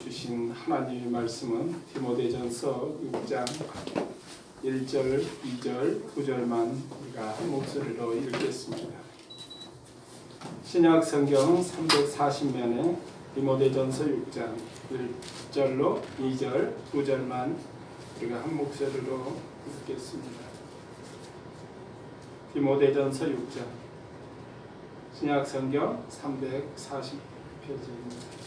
주신 하나님의 말씀은 디모데전서 6장 1절, 2절, 9절만 우리가 한 목소리로 읽겠습니다. 신약 성경 340면에 디모데전서 6장 1절로 2절, 9절만 우리가 한 목소리로 읽겠습니다. 디모데전서 6장 신약 성경 340페이지입니다.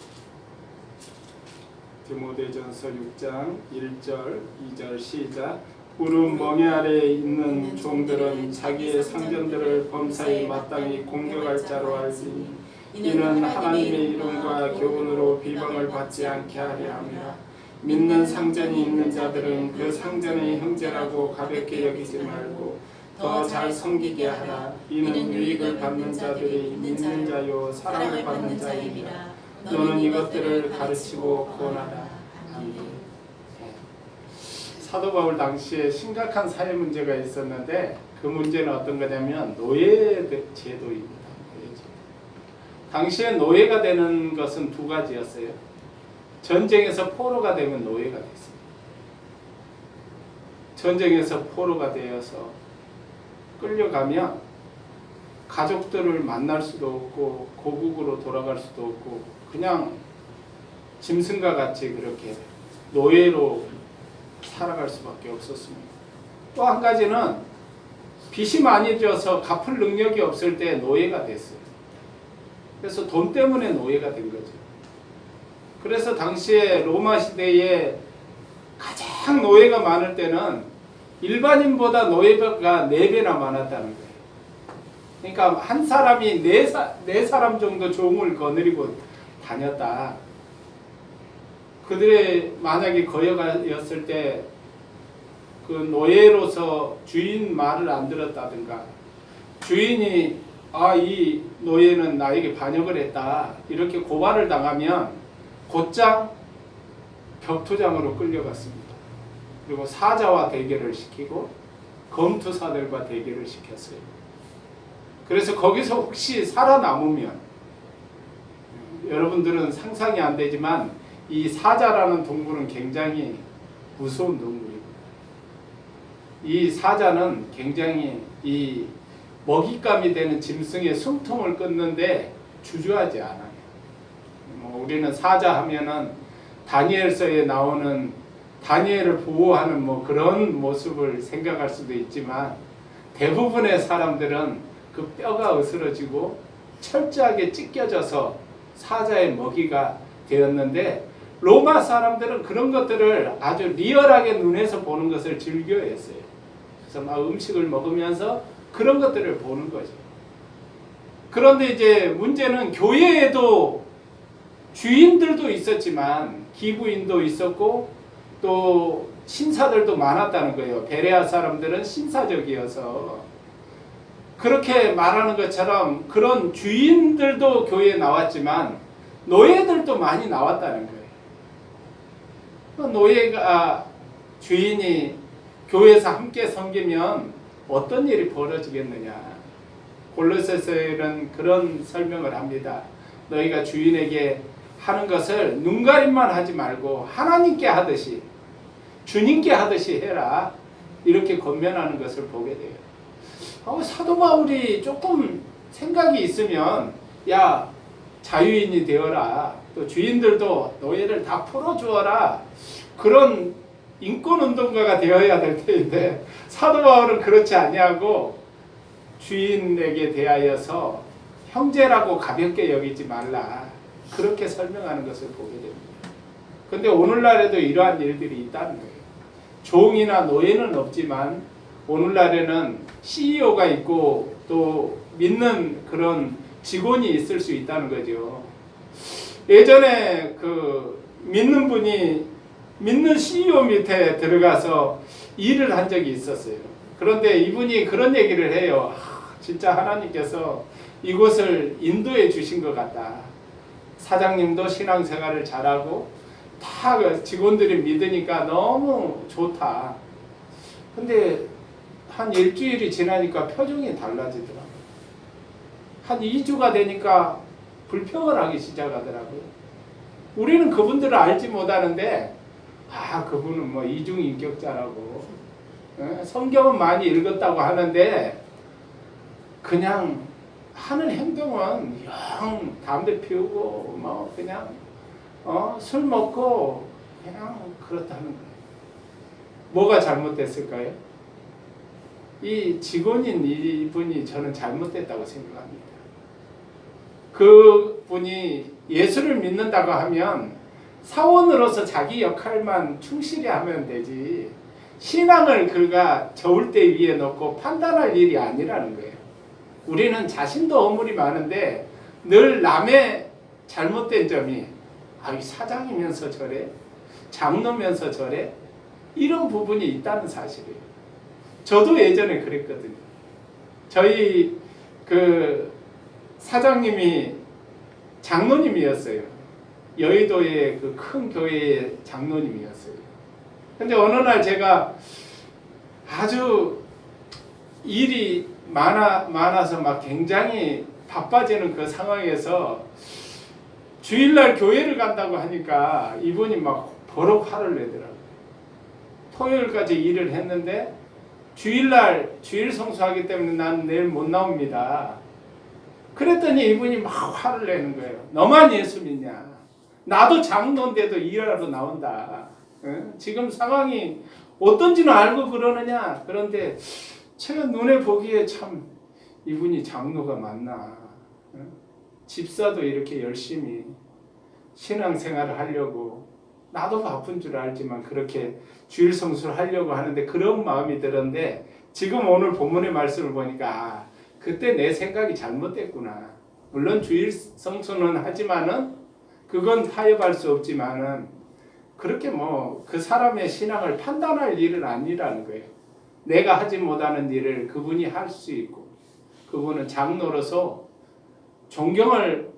디모데전서 6장 1절 2절 시작. 우름 멍에 아래에 있는 종들은 자기의 상전들을 범사에 마땅히 공격할 자로 알지니 이는 하나님의 이름과 교훈으로 비방을 받지 않게 하려 함이라. 믿는 상전이 있는 자들은 그 상전의 형제라고 가볍게 여기지 말고 더 잘 섬기게 하라. 이는 유익을 받는 자들이 믿는 자요 사랑을 받는 자임이라. 너는 이것들을 가르치고 구원하라. 아멘. 사도 바울 당시에 심각한 사회 문제가 있었는데 그 문제는 어떤 거냐면 노예 제도입니다. 당시에 노예가 되는 것은 두 가지였어요. 전쟁에서 포로가 되면 노예가 됐어요. 전쟁에서 포로가 되어서 끌려가면 가족들을 만날 수도 없고 고국으로 돌아갈 수도 없고 그냥 짐승과 같이 그렇게 노예로 살아갈 수밖에 없었습니다. 또 한 가지는 빚이 많이 져서 갚을 능력이 없을 때 노예가 됐어요. 그래서 돈 때문에 노예가 된 거죠. 그래서 당시에 로마 시대에 가장 노예가 많을 때는 일반인보다 노예가 4배나 많았다는 거예요. 그러니까 한 사람이 네 사람 정도 종을 거느리고 다녔다. 그들의 만약에 거여가였을 때 그 노예로서 주인 말을 안 들었다든가 주인이 이 노예는 나에게 반역을 했다 이렇게 고발을 당하면 곧장 격투장으로 끌려갔습니다. 그리고 사자와 대결을 시키고 검투사들과 대결을 시켰어요. 그래서 거기서 혹시 살아남으면 여러분들은 상상이 안 되지만 이 사자라는 동물은 굉장히 무서운 동물입니다. 이 사자는 굉장히 이 먹잇감이 되는 짐승의 숨통을 끊는데 주저하지 않아요. 우리는 사자 하면은 다니엘서에 나오는 다니엘을 보호하는 그런 모습을 생각할 수도 있지만 대부분의 사람들은 그 뼈가 으스러지고 철저하게 찢겨져서 사자의 먹이가 되었는데 로마 사람들은 그런 것들을 아주 리얼하게 눈에서 보는 것을 즐겨했어요. 그래서 막 음식을 먹으면서 그런 것들을 보는 거죠. 그런데 이제 문제는 교회에도 주인들도 있었지만 기부인도 있었고 또 신사들도 많았다는 거예요. 베레아 사람들은 신사적이어서 그렇게 말하는 것처럼 그런 주인들도 교회에 나왔지만 노예들도 많이 나왔다는 거예요. 노예가 주인이 교회에서 함께 섬기면 어떤 일이 벌어지겠느냐. 골로새서에는 그런 설명을 합니다. 너희가 주인에게 하는 것을 눈가림만 하지 말고 하나님께 하듯이 주님께 하듯이 해라. 이렇게 권면하는 것을 보게 돼요. 사도 바울이 조금 생각이 있으면 자유인이 되어라. 또 주인들도 노예를 다 풀어주어라. 그런 인권운동가가 되어야 될 텐데 사도 바울은 그렇지 아니하고 주인에게 대하여서 형제라고 가볍게 여기지 말라. 그렇게 설명하는 것을 보게 됩니다. 그런데 오늘날에도 이러한 일들이 있다는 거예요. 종이나 노예는 없지만 오늘날에는 CEO가 있고 또 믿는 그런 직원이 있을 수 있다는 거죠. 예전에 믿는 분이 믿는 CEO 밑에 들어가서 일을 한 적이 있었어요. 그런데 이분이 그런 얘기를 해요. 진짜 하나님께서 이곳을 인도해 주신 것 같다. 사장님도 신앙생활을 잘하고 다 직원들이 믿으니까 너무 좋다. 근데 한 일주일이 지나니까 표정이 달라지더라고요. 한 2주가 되니까 불평을 하기 시작하더라고요. 우리는 그분들을 알지 못하는데 그분은 뭐 이중인격자라고 성경은 많이 읽었다고 하는데 그냥 하는 행동은 영 담배 피우고 뭐 그냥 술 먹고 그냥 그렇다는 거예요. 뭐가 잘못됐을까요? 이 직원인 이분이 저는 잘못됐다고 생각합니다. 그분이 예수를 믿는다고 하면 사원으로서 자기 역할만 충실히 하면 되지 신앙을 그가 저울대 위에 놓고 판단할 일이 아니라는 거예요. 우리는 자신도 어물이 많은데 늘 남의 잘못된 점이 사장이면서 저래? 장로면서 저래? 이런 부분이 있다는 사실이에요. 저도 예전에 그랬거든요. 저희 그 사장님이 장로님이었어요. 여의도의 그 큰 교회의 장로님이었어요. 근데 어느 날 제가 아주 일이 많아서 막 굉장히 바빠지는 그 상황에서 주일날 교회를 간다고 하니까 이분이 막 버럭 화를 내더라고요. 토요일까지 일을 했는데 주일날 주일 성수하기 때문에 난 내일 못 나옵니다. 그랬더니 이분이 막 화를 내는 거예요. 너만 예수 믿냐? 나도 장로인데도 일하러 나온다. 응? 지금 상황이 어떤지는 알고 그러느냐? 그런데 제가 눈에 보기에 참 이분이 장로가 맞나? 응? 집사도 이렇게 열심히 신앙생활을 하려고 나도 바쁜 줄 알지만 그렇게 주일 성수를 하려고 하는데 그런 마음이 들었는데 지금 오늘 본문의 말씀을 보니까 그때 내 생각이 잘못됐구나. 물론 주일 성수는 하지만은 그건 타협할 수 없지만은 그렇게 뭐 그 사람의 신앙을 판단할 일은 아니라는 거예요. 내가 하지 못하는 일을 그분이 할 수 있고 그분은 장로로서 존경을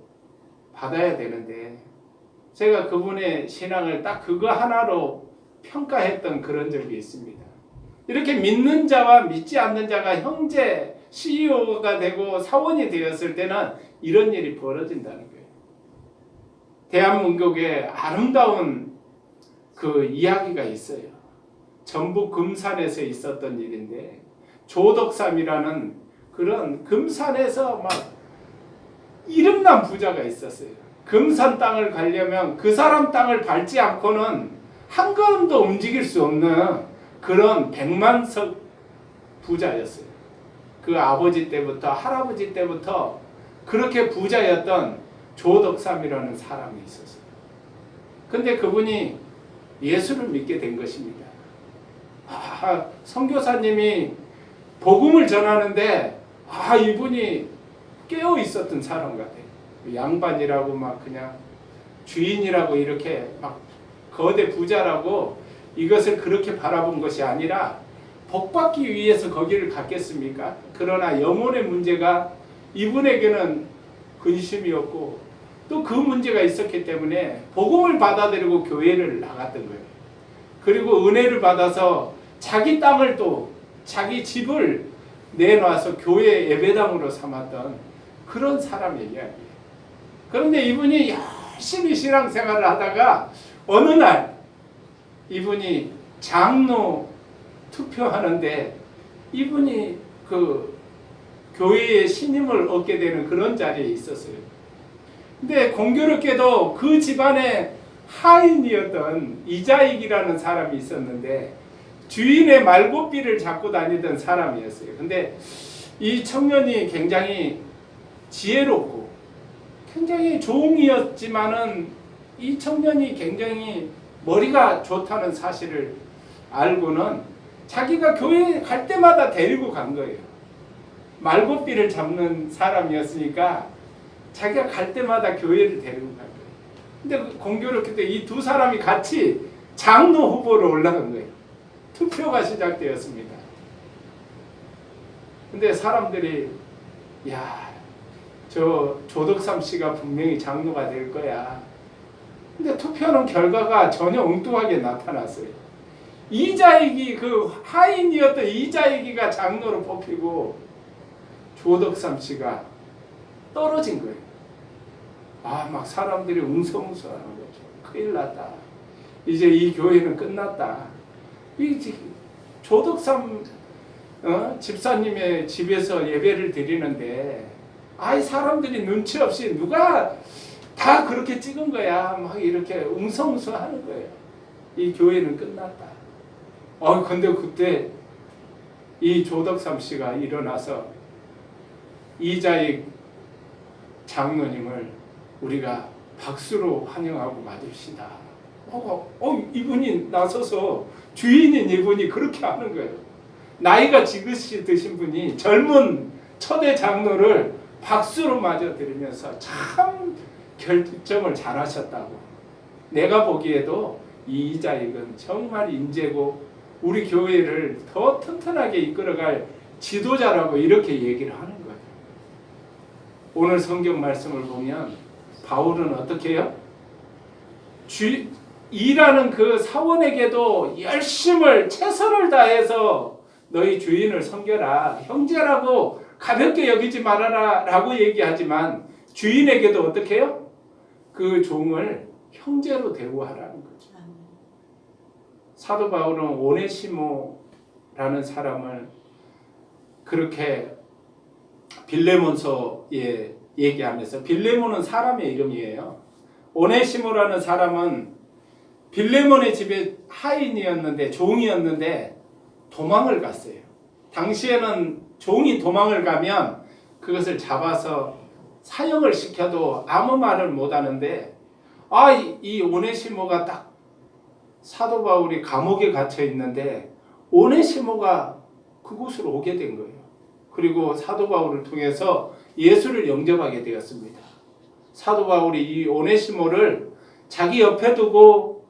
받아야 되는데 제가 그분의 신앙을 딱 그거 하나로 평가했던 그런 적이 있습니다. 이렇게 믿는 자와 믿지 않는 자가 형제, CEO가 되고 사원이 되었을 때는 이런 일이 벌어진다는 거예요. 대한민국에 아름다운 그 이야기가 있어요. 전북 금산에서 있었던 일인데 조덕삼이라는 그런 금산에서 막 이름난 부자가 있었어요. 금산 땅을 가려면 그 사람 땅을 밟지 않고는 한 걸음도 움직일 수 없는 그런 백만석 부자였어요. 그 아버지 때부터 할아버지 때부터 그렇게 부자였던 조덕삼이라는 사람이 있었어요. 근데 그분이 예수를 믿게 된 것입니다. 선교사님이 복음을 전하는데 이분이 깨어 있었던 사람 같아요. 양반이라고 막 그냥 주인이라고 이렇게 막 거대 부자라고 이것을 그렇게 바라본 것이 아니라 복받기 위해서 거기를 갔겠습니까? 그러나 영혼의 문제가 이분에게는 근심이었고 또 그 문제가 있었기 때문에 복음을 받아들이고 교회를 나갔던 거예요. 그리고 은혜를 받아서 자기 땅을 또 자기 집을 내놔서 교회 예배당으로 삼았던 그런 사람의 이야기예요. 그런데 이분이 열심히 신앙생활을 하다가 어느 날 이분이 장로 투표하는데 이분이 그 교회의 신임을 얻게 되는 그런 자리에 있었어요. 근데 공교롭게도 그 집안에 하인이었던 이자익이라는 사람이 있었는데 주인의 말고삐를 잡고 다니던 사람이었어요. 근데 이 청년이 굉장히 지혜롭고 굉장히 종이었지만은 이 청년이 굉장히 머리가 좋다는 사실을 알고는 자기가 교회 갈 때마다 데리고 간 거예요. 말고삐를 잡는 사람이었으니까 자기가 갈 때마다 교회를 데리고 간 거예요. 근데 공교롭게도 이 두 사람이 같이 장로 후보로 올라간 거예요. 투표가 시작되었습니다. 근데 사람들이 저 조덕삼 씨가 분명히 장로가 될 거야. 근데 투표하는 결과가 전혀 엉뚱하게 나타났어요. 이자익이 그 하인이었던 이자익이가 장로로 뽑히고 조덕삼 씨가 떨어진 거예요. 막 사람들이 웅성웅성하는 거죠. 큰일 났다. 이제 이 교회는 끝났다. 이 조덕삼 집사님의 집에서 예배를 드리는데 사람들이 눈치 없이 누가 다 그렇게 찍은 거야. 막 이렇게 웅성웅성 하는 거예요. 이 교회는 끝났다. 근데 그때 이 조덕삼 씨가 일어나서 이자익 장로님을 우리가 박수로 환영하고 맞읍시다. 이분이 나서서 주인인 이분이 그렇게 하는 거예요. 나이가 지긋이 드신 분이 젊은 초대 장로를 박수로 맞아들이면서 참 결정을 잘하셨다고. 내가 보기에도 이 이자익은 정말 인재고 우리 교회를 더 튼튼하게 이끌어갈 지도자라고 이렇게 얘기를 하는 거예요. 오늘 성경 말씀을 보면 바울은 어떻게 해요? 일하는 그 사원에게도 열심을 최선을 다해서 너희 주인을 섬겨라. 형제라고 가볍게 여기지 말아라 라고 얘기하지만 주인에게도 어떻게 해요? 그 종을 형제로 대우하라는 거죠. 사도 바울은 오네시모라는 사람을 그렇게 빌레몬서에 얘기하면서, 빌레몬은 사람의 이름이에요. 오네시모라는 사람은 빌레몬의 집에 하인이었는데, 종이었는데 도망을 갔어요. 당시에는 종이 도망을 가면 그것을 잡아서 사형을 시켜도 아무 말을 못하는데 이 오네시모가 딱 사도 바울이 감옥에 갇혀 있는데 오네시모가 그곳으로 오게 된 거예요. 그리고 사도 바울을 통해서 예수를 영접하게 되었습니다. 사도 바울이 이 오네시모를 자기 옆에 두고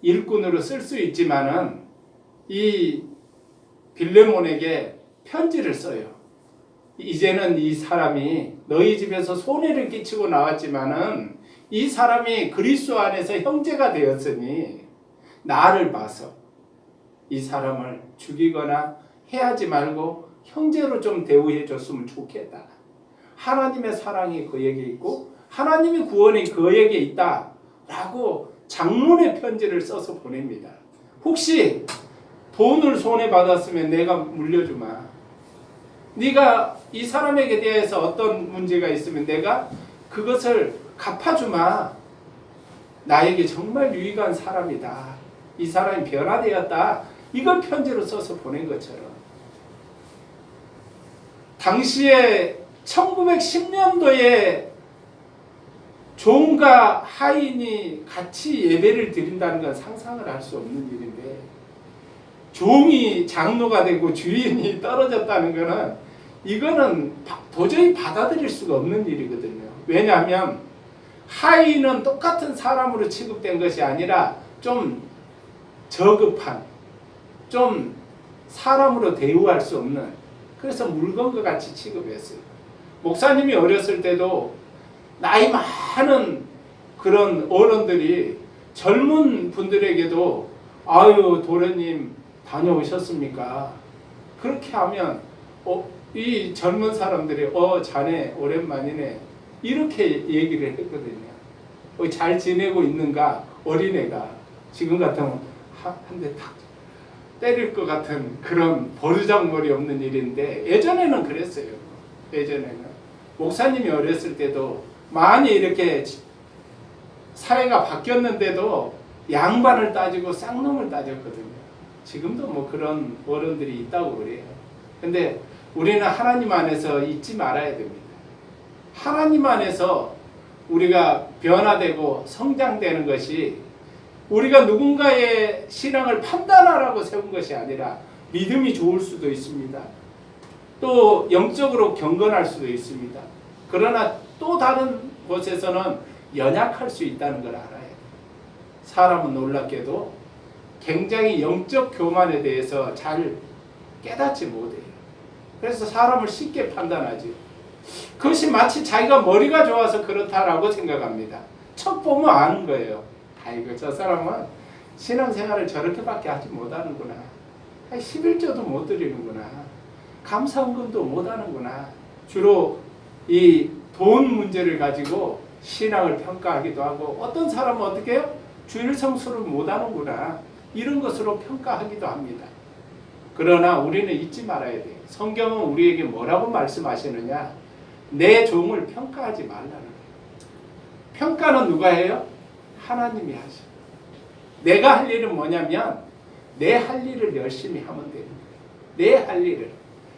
일꾼으로 쓸 수 있지만은 이 빌레몬에게 편지를 써요. 이제는 이 사람이 너희 집에서 손해를 끼치고 나왔지만은 이 사람이 그리스도 안에서 형제가 되었으니 나를 봐서 이 사람을 죽이거나 해하지 말고 형제로 좀 대우해 줬으면 좋겠다. 하나님의 사랑이 그에게 있고 하나님의 구원이 그에게 있다 라고 장문의 편지를 써서 보냅니다. 혹시 돈을 손해 받았으면 내가 물려주마. 네가 이 사람에게 대해서 어떤 문제가 있으면 내가 그것을 갚아주마. 나에게 정말 유익한 사람이다. 이 사람이 변화되었다. 이걸 편지로 써서 보낸 것처럼 당시에 1910년도에 종과 하인이 같이 예배를 드린다는 건 상상을 할 수 없는 일인데 종이 장로가 되고 주인이 떨어졌다는 것은 이거는 도저히 받아들일 수가 없는 일이거든요. 왜냐하면 하인은 똑같은 사람으로 취급된 것이 아니라 좀 저급한, 좀 사람으로 대우할 수 없는, 그래서 물건과 같이 취급했어요. 목사님이 어렸을 때도 나이 많은 그런 어른들이 젊은 분들에게도 아유 도련님 다녀오셨습니까? 그렇게 하면 이 젊은 사람들이 자네 오랜만이네 이렇게 얘기를 했거든요. 잘 지내고 있는가? 어린애가 지금 같으면 한 대 탁 때릴 것 같은 그런 버르장머리 없는 일인데 예전에는 그랬어요. 예전에는 목사님이 어렸을 때도 많이 이렇게 사회가 바뀌었는데도 양반을 따지고 쌍놈을 따졌거든요. 지금도 뭐 그런 어른들이 있다고 그래요. 근데 우리는 하나님 안에서 잊지 말아야 됩니다. 하나님 안에서 우리가 변화되고 성장되는 것이 우리가 누군가의 신앙을 판단하라고 세운 것이 아니라 믿음이 좋을 수도 있습니다. 또 영적으로 경건할 수도 있습니다. 그러나 또 다른 곳에서는 연약할 수 있다는 걸 알아야 돼요. 사람은 놀랍게도 굉장히 영적 교만에 대해서 잘 깨닫지 못해요. 그래서 사람을 쉽게 판단하죠. 그것이 마치 자기가 머리가 좋아서 그렇다라고 생각합니다. 첫 보면 아는 거예요. 아이고 저 사람은 신앙생활을 저렇게밖에 하지 못하는구나. 11조도 못 드리는구나. 감사헌금도 못하는구나. 주로 이 돈 문제를 가지고 신앙을 평가하기도 하고 어떤 사람은 어떻게 해요? 주일 성수를 못하는구나 이런 것으로 평가하기도 합니다. 그러나 우리는 잊지 말아야 돼요. 성경은 우리에게 뭐라고 말씀하시느냐? 내 종을 평가하지 말라는 거예요. 평가는 누가 해요? 하나님이 하셔. 내가 할 일은 뭐냐면 내 할 일을 열심히 하면 되는 거예요. 내 할 일을.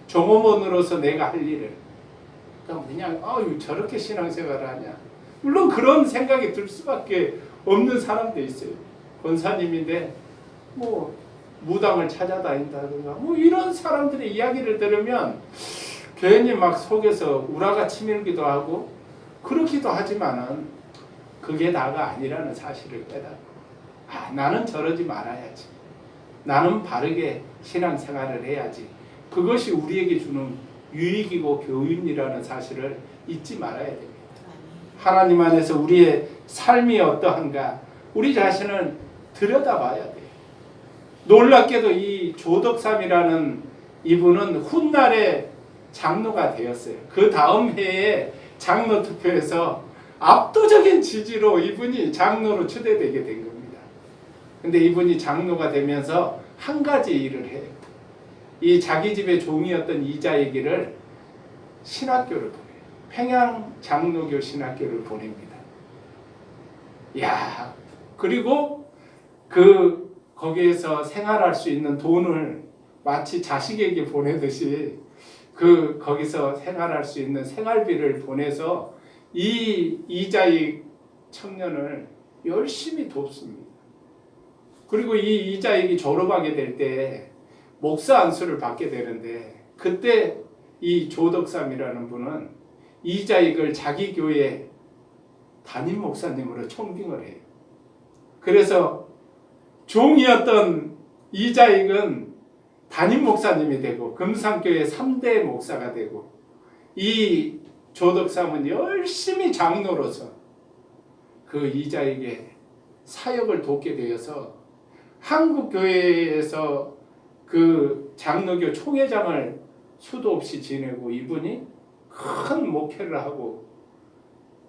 종업원으로서 내가 할 일을. 그냥 저렇게 신앙생활을 하냐. 물론 그런 생각이 들 수밖에 없는 사람도 있어요. 권사님인데 뭐 무당을 찾아다닌다든가 뭐 이런 사람들의 이야기를 들으면 괜히 막 속에서 우라가 치밀기도 하고 그렇기도 하지만은 그게 다가 아니라는 사실을 깨닫고 나는 저러지 말아야지. 나는 바르게 신앙생활을 해야지. 그것이 우리에게 주는 유익이고 교훈이라는 사실을 잊지 말아야 됩니다. 하나님 안에서 우리의 삶이 어떠한가 우리 자신을 들여다봐야 돼요. 놀랍게도 이 조덕삼이라는 이분은 훗날에 장로가 되었어요. 그 다음 해에 장로 투표에서 압도적인 지지로 이분이 장로로 추대되게 된 겁니다. 근데 이분이 장로가 되면서 한 가지 일을 해요. 이 자기 집의 종이었던 이자에게를 신학교를 보내요. 평양 장로교 신학교를 보냅니다. 야, 그리고 거기에서 생활할 수 있는 돈을 마치 자식에게 보내듯이 거기서 생활할 수 있는 생활비를 보내서 이 이자익 청년을 열심히 돕습니다. 그리고 이 이자익이 졸업하게 될 때 목사 안수를 받게 되는데 그때 이 조덕삼이라는 분은 이자익을 자기 교회 담임 목사님으로 청빙을 해요. 그래서 종이었던 이자익은 담임 목사님이 되고 금산교회 3대 목사가 되고 이 조덕삼은 열심히 장로로서 그 이자익의 사역을 돕게 되어서 한국교회에서 그 장로교 총회장을 수도 없이 지내고 이분이 큰 목회를 하고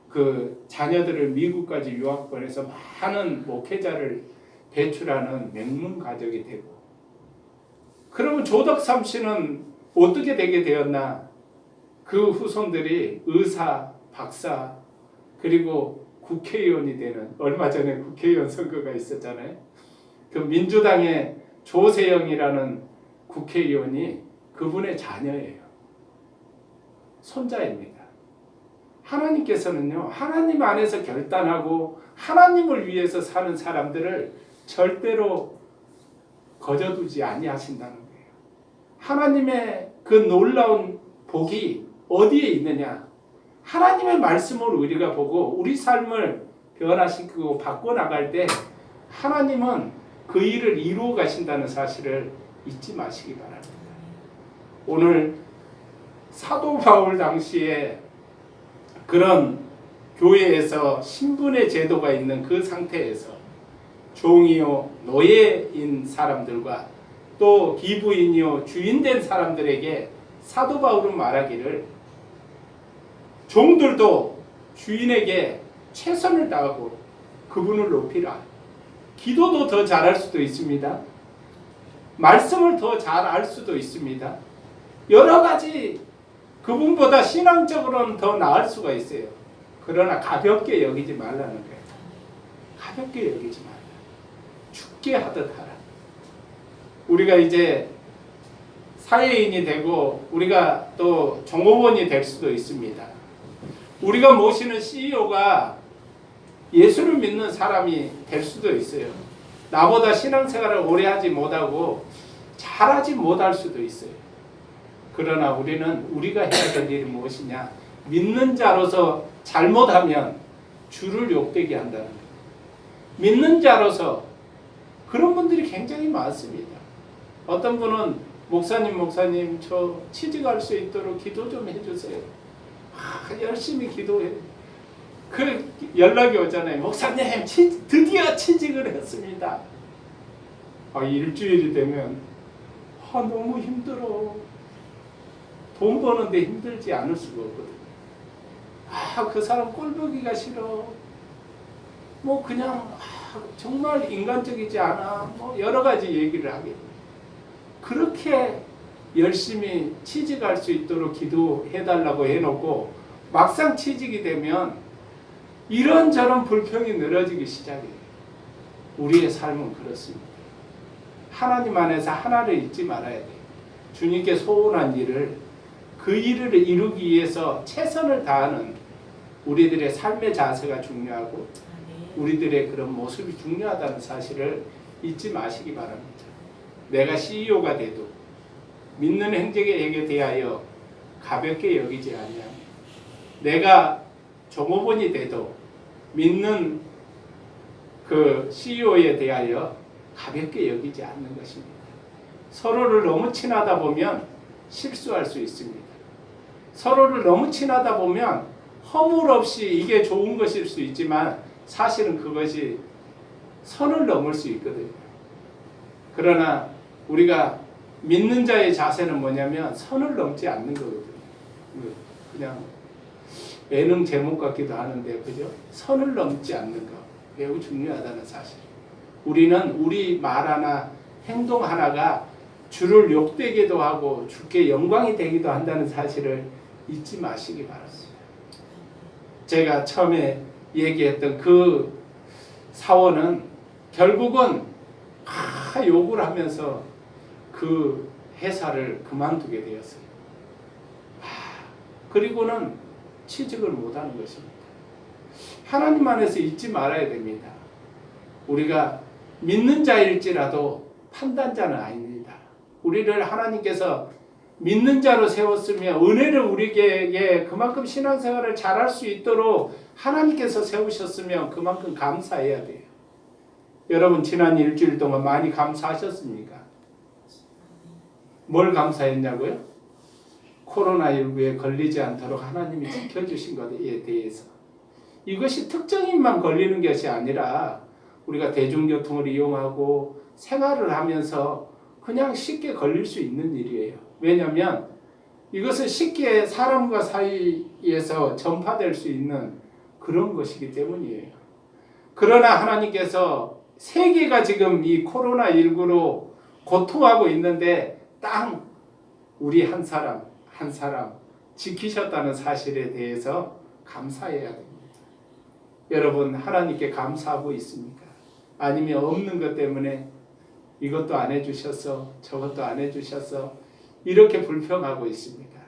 그 자녀들을 미국까지 유학 보내서 많은 목회자를 배출하는 명문 가족이 되고 그러면 조덕삼 씨는 어떻게 되게 되었나? 그 후손들이 의사, 박사 그리고 국회의원이 되는 얼마 전에 국회의원 선거가 있었잖아요. 그 민주당의 조세영이라는 국회의원이 그분의 자녀예요. 손자입니다. 하나님께서는요, 하나님 안에서 결단하고 하나님을 위해서 사는 사람들을 절대로 거저두지 아니하신다는 거예요. 하나님의 그 놀라운 복이 어디에 있느냐? 하나님의 말씀을 우리가 보고 우리 삶을 변화시키고 바꿔나갈 때 하나님은 그 일을 이루어 가신다는 사실을 잊지 마시기 바랍니다. 오늘 사도 바울 당시에 그런 교회에서 신분의 제도가 있는 그 상태에서 종이요 노예인 사람들과 또 기부인이요 주인된 사람들에게 사도 바울은 말하기를 종들도 주인에게 최선을 다하고 그분을 높이라. 기도도 더 잘할 수도 있습니다. 말씀을 더 잘 알 수도 있습니다. 여러 가지 그분보다 신앙적으로는 더 나을 수가 있어요. 그러나 가볍게 여기지 말라는 거예요. 가볍게 여기지 말라. 죽게 하듯 하라. 우리가 이제 사회인이 되고 우리가 또 종업원이 될 수도 있습니다. 우리가 모시는 CEO가 예수를 믿는 사람이 될 수도 있어요. 나보다 신앙생활을 오래 하지 못하고 잘하지 못할 수도 있어요. 그러나 우리는 우리가 해야 될 일이 무엇이냐? 믿는 자로서 잘못하면 주를 욕되게 한다는 거예요. 믿는 자로서 그런 분들이 굉장히 많습니다. 어떤 분은 목사님 저 취직할 수 있도록 기도 좀 해주세요. 열심히 기도해. 그 연락이 오잖아요. 목사님 드디어 취직을 했습니다. 일주일이 되면 너무 힘들어. 돈 버는데 힘들지 않을 수가 없거든요. 그 사람 꼴보기가 싫어. 뭐 그냥 정말 인간적이지 않아. 뭐 여러 가지 얘기를 하게 돼요. 그렇게 열심히 취직할 수 있도록 기도해달라고 해놓고 막상 취직이 되면 이런저런 불평이 늘어지기 시작해요. 우리의 삶은 그렇습니다. 하나님 안에서 하나를 잊지 말아야 돼요. 주님께 소원한 일을, 그 일을 이루기 위해서 최선을 다하는 우리들의 삶의 자세가 중요하고 우리들의 그런 모습이 중요하다는 사실을 잊지 마시기 바랍니다. 내가 CEO가 돼도 믿는 행적에 대하여 가볍게 여기지 아니하며, 내가 종업원이 돼도 믿는 그 CEO에 대하여 가볍게 여기지 않는 것입니다. 서로를 너무 친하다 보면 실수할 수 있습니다. 서로를 너무 친하다 보면 허물 없이 이게 좋은 것일 수 있지만 사실은 그것이 선을 넘을 수 있거든요. 그러나 우리가 믿는 자의 자세는 뭐냐면 선을 넘지 않는 거거든요. 그냥 예능 제목 같기도 하는데, 그죠? 선을 넘지 않는 거 매우 중요하다는 사실. 우리는 우리 말 하나, 행동 하나가 주를 욕되기도 하고 주께 영광이 되기도 한다는 사실을 잊지 마시기 바랍니다. 제가 처음에 얘기했던 그 사원은 결국은 욕을 하면서 그 회사를 그만두게 되었어요. 그리고는 취직을 못하는 것입니다. 하나님 안에서 잊지 말아야 됩니다. 우리가 믿는 자일지라도 판단자는 아닙니다. 우리를 하나님께서 믿는 자로 세웠으며 은혜를 우리에게 그만큼 신앙생활을 잘할 수 있도록 하나님께서 세우셨으면 그만큼 감사해야 돼요. 여러분 지난 일주일 동안 많이 감사하셨습니까? 뭘 감사했냐고요? 코로나19에 걸리지 않도록 하나님이 지켜주신 것에 대해서. 이것이 특정인만 걸리는 것이 아니라 우리가 대중교통을 이용하고 생활을 하면서 그냥 쉽게 걸릴 수 있는 일이에요. 왜냐하면 이것은 쉽게 사람과 사이에서 전파될 수 있는 그런 것이기 때문이에요. 그러나 하나님께서 세계가 지금 이 코로나19로 고통하고 있는데 딱 우리 한 사람 한 사람 지키셨다는 사실에 대해서 감사해야 됩니다. 여러분 하나님께 감사하고 있습니까? 아니면 없는 것 때문에 이것도 안 해주셨어, 저것도 안 해주셨어, 이렇게 불평하고 있습니까?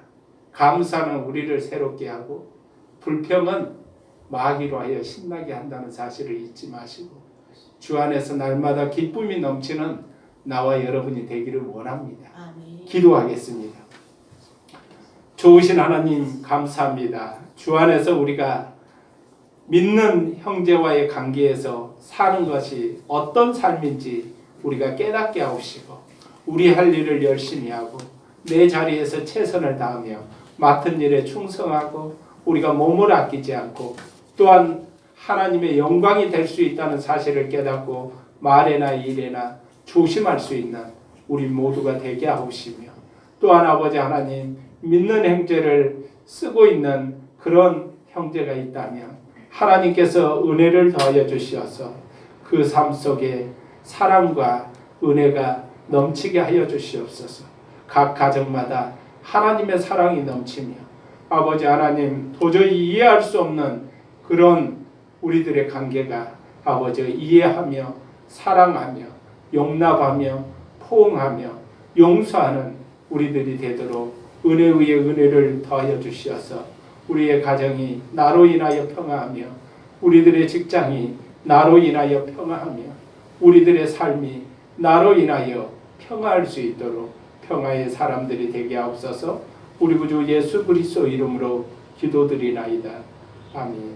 감사는 우리를 새롭게 하고 불평은 마귀로 하여 신나게 한다는 사실을 잊지 마시고 주 안에서 날마다 기쁨이 넘치는 나와 여러분이 되기를 원합니다. 아멘. 기도하겠습니다. 좋으신 하나님 감사합니다. 주 안에서 우리가 믿는 형제와의 관계에서 사는 것이 어떤 삶인지 우리가 깨닫게 하옵시고 우리 할 일을 열심히 하고 내 자리에서 최선을 다하며 맡은 일에 충성하고 우리가 몸을 아끼지 않고 또한 하나님의 영광이 될 수 있다는 사실을 깨닫고 말에나 일에나 조심할 수 있는 우리 모두가 되게 하옵시며 또한 아버지 하나님 믿는 형제를 쓰고 있는 그런 형제가 있다면 하나님께서 은혜를 더하여 주시어서 그 삶 속에 사랑과 은혜가 넘치게 하여 주시옵소서. 각 가정마다 하나님의 사랑이 넘치며 아버지 하나님 도저히 이해할 수 없는 그런 우리들의 관계가 아버지 이해하며 사랑하며 용납하며 포옹하며 용서하는 우리들이 되도록 은혜 위에 은혜를 더하여 주시어서 우리의 가정이 나로 인하여 평화하며 우리들의 직장이 나로 인하여 평화하며 우리들의 삶이 나로 인하여 평화할 수 있도록 평화의 사람들이 되게 하옵소서. 우리 구주 예수 그리스도 이름으로 기도드리나이다. 아멘.